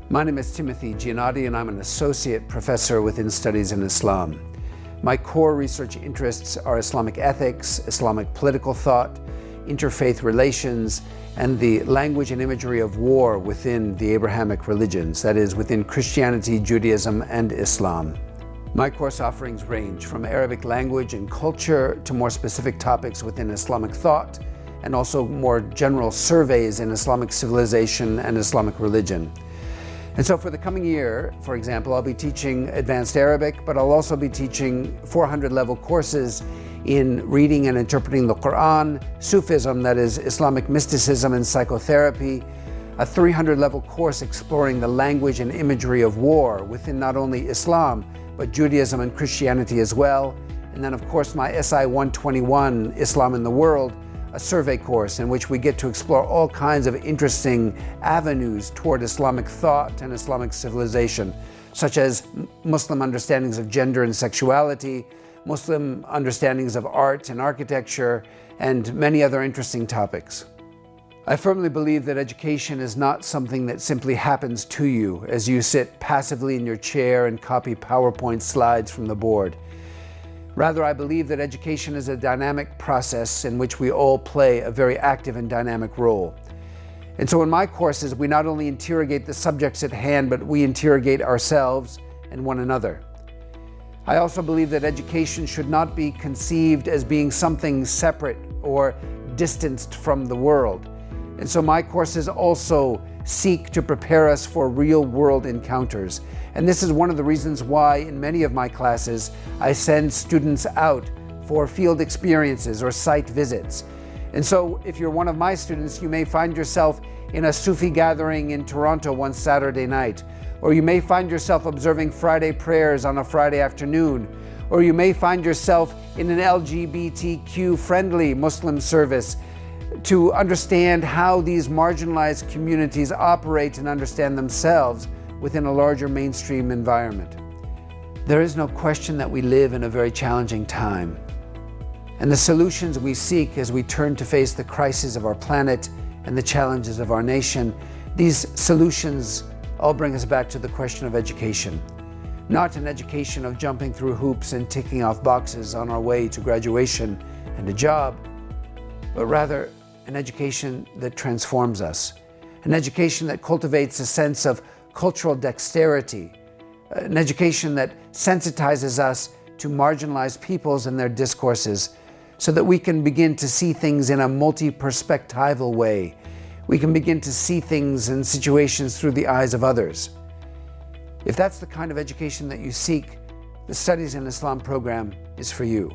My name is Timothy Gianotti, and I'm an associate professor within Studies in Islam. My core research interests are Islamic ethics, Islamic political thought, interfaith relations, and the language and imagery of war within the Abrahamic religions, that is, within Christianity, Judaism, and Islam. My course offerings range from Arabic language and culture to more specific topics within Islamic thought, and also more general surveys in Islamic civilization and Islamic religion. And so for the coming year, for example, I'll be teaching advanced Arabic, but I'll also be teaching 400-level courses in reading and interpreting the Quran, Sufism, that is Islamic mysticism and psychotherapy, a 300-level course exploring the language and imagery of war within not only Islam, but Judaism and Christianity as well. And then of course my SI 121, Islam in the World, a survey course in which we get to explore all kinds of interesting avenues toward Islamic thought and Islamic civilization, such as Muslim understandings of gender and sexuality, Muslim understandings of art and architecture, and many other interesting topics. I firmly believe that education is not something that simply happens to you as you sit passively in your chair and copy PowerPoint slides from the board. Rather, I believe that education is a dynamic process in which we all play a very active and dynamic role. And so in my courses, we not only interrogate the subjects at hand, but we interrogate ourselves and one another. I also believe that education should not be conceived as being something separate or distanced from the world. And so my courses also seek to prepare us for real-world encounters. And this is one of the reasons why in many of my classes I send students out for field experiences or site visits. And so if you're one of my students, you may find yourself in a Sufi gathering in Toronto one Saturday night, or you may find yourself observing Friday prayers on a Friday afternoon, or you may find yourself in an LGBTQ-friendly Muslim service to understand how these marginalized communities operate and understand themselves within a larger mainstream environment. There is no question that we live in a very challenging time, and the solutions we seek as we turn to face the crises of our planet and the challenges of our nation, these solutions all bring us back to the question of education. Not an education of jumping through hoops and ticking off boxes on our way to graduation and a job, but rather an education that transforms us, an education that cultivates a sense of cultural dexterity, an education that sensitizes us to marginalized peoples and their discourses so that we can begin to see things in a multi-perspectival way. We can begin to see things and situations through the eyes of others. If that's the kind of education that you seek, the Studies in Islam program is for you.